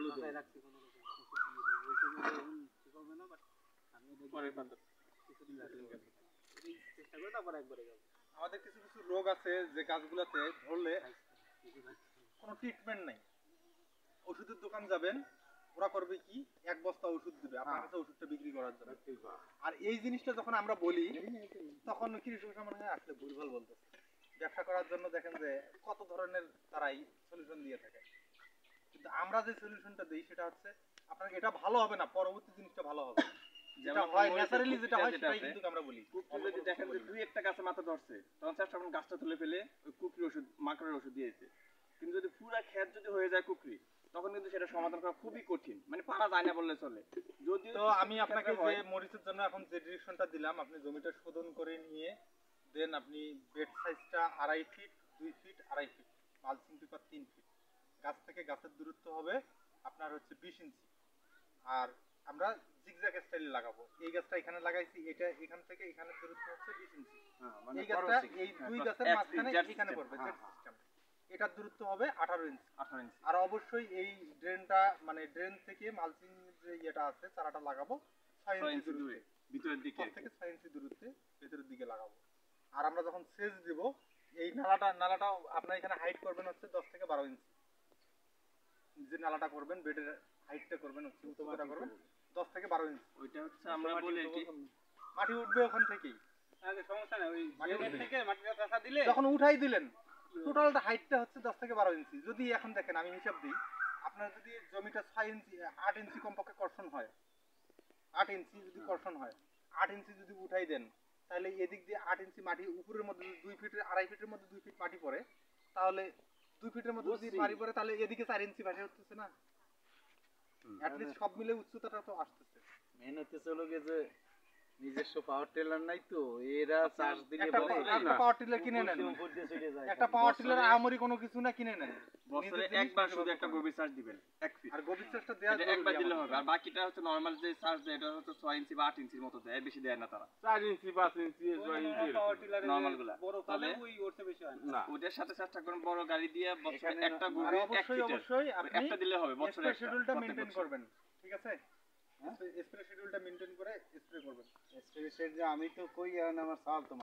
মাথায় রাখছি কোনো রকম ওষুধ দিয়ে দিই, ওই সময় ঠিক হবে না, বাট আমি পরের পাতা কিছুদিন রাখলে চেষ্টা করে তারপর একবারে যাবো। আমাদের কিছু কিছু রোগ আছে যে গাছগুলোতে ধরলে কোনো ট্রিটমেন্ট নাই, ওষুধের দোকান যাবেন, ওরা করবে কি এক বস্তা ওষুধ দিবে আপনার কাছে ওষুধটা বিক্রি করার জন্য। আর এই জিনিসটা যখন আমরা বলি তখন কৃষক মনে হয় আসলে ভুলভাল বলতেছে। ব্যবসা করার জন্য দেখেন যে কত ধরনের তারাই সলিউশন দিয়ে থাকে, কিন্তু আমরা যে সলিউশনটা দিই সেটা হচ্ছে আপনার এটা ভালো হবে না, পরবর্তী জিনিসটা ভালো হবে। যেটা হয় ন্যাচারালি যেটা হয় সেটাই কিন্তু আমরা বলি। কুকরি যদি দেখেন যে দুই একটা গাছে মাথা ধরছে তখন চেষ্টা করুন গাছটা তুলে ফেলে ওই কুকরি ওষুধ মাকড়ের ওষুধ দিয়েছে। কিন্তু যদি পুরা ক্ষেত যদি হয়ে যায় কুকরি তখন কিন্তু সেটা সমাধান করা খুবই কঠিন, মানে পারা যায় না বললে চলে। যদিও তো আমি আপনাকে যে মরিচের জন্য এখন যে ডিরেকশনটা দিলাম, আপনি জমিটা শোধন করে নিয়ে দেন আপনি বেড সাইজটা 2.5 feet 2 feet 2.5 feet, mulching paper 3 feet, গাছ থেকে গাছের দূরত্ব হবে আপনার হচ্ছে 20 ইঞ্চি। আর আমরা জিগজ্যাগ স্টাইলে লাগাবো। এই গাছটা এখানে লাগাইছি, এটা এখান থেকে এখানে দূরত্ব হচ্ছে 20 ইঞ্চি। এই গাছটা এই দুই গাছের মাঝখানে এখানে পড়বে জেড সিস্টেম, এটার দূরত্ব হবে 18 ইঞ্চি। আর অবশ্যই এই ড্রেনটা মানে ড্রেন থেকে মালচিং যে ইয়েটা আছে চারাটা লাগাবো 6 ইঞ্চি দূরে, ভিতরের দিকে থেকে 6 ইঞ্চি দূরত্বে ভেতরের দিকে লাগাবো। আর আমরা যখন সেচ দিব এই নালাটা আপনার এখানে হাইট করবেন হচ্ছে 10 থেকে 12 ইঞ্চি। যে নালাটা করবেন বেডের হাইটটা করবেন হচ্ছে উচ্চতা করবেন 10 থেকে 12 ইঞ্চি। ওইটা হচ্ছে আমরা বলি কি মাটি উঠবে ওখান থেকেই, আরে সমস্যা নাই, ওই মাটির থেকে মাটিটা চাষা দিলে যখন উঠাই দিলেন টোটালটা হাইটটা হচ্ছে 10 থেকে 12 ইঞ্চি। যদি এখন দেখেন আমি হিসাব দিই, আপনার যদি জমিটা 6 ইঞ্চি 8 ইঞ্চি কমপক্ষে কর্ষণ হয়, 8 ইঞ্চি যদি কর্ষণ হয়, 8 ইঞ্চি যদি উঠাই দেন তাহলে এদিক দিয়ে 8 ইঞ্চি মাটি উপরের মধ্যে 2 ফিটের 2.5 ফিটের মধ্যে 2 ফিট মাটি পড়ে, তাহলে 2 ফিটের মধ্যে যদি মাটি পড়ে তাহলে এদিকে 4 ইঞ্চি ভাসে হচ্ছে না, এট লিস্ট সব মিলে উচ্চতাটা তো আসতেছে। মেন হচ্ছে হলো যে নিজস্ব পাওয়ার টিলার নাই তো, এরা চাষ দিলে একটা পাওয়ার টিলার কিনে নেন, একটা পাওয়ার টিলার আমরি কোনো কিছু না, কিনে নেন বছরে একবার শুধু একটা গভীর চাষ দিবেন 1 ফিট, আর গভীর চাষটা দেয়া একবার দিলে হবে। আর বাকিটা হচ্ছে নরমাল যে চাষ দেয় এটা হচ্ছে 6 ইঞ্চি বা 8 ইঞ্চির মতো দেয়, বেশি দেয় না তারা 4 ইঞ্চি 5 ইঞ্চি 6 ইঞ্চি পাওয়ার টিলারে নরমাল গুলা। বড় তাহলে ওই ওরতে বেশি হয় না। ওটার সাথে চেষ্টা করুন বড় গাড়ি দিয়ে বছরে একটা আর গভীর 1 অবশ্যই ফিট আপনি একটা দিলে হবে বছরে স্প্রে শিডিউলটা মেইনটেইন করবেন, ঠিক আছে? স্প্রে শিডিউলটা মেইনটেইন করে স্প্রে করবেন। স্প্রে যে আমি তো কই আর আমার সাল তো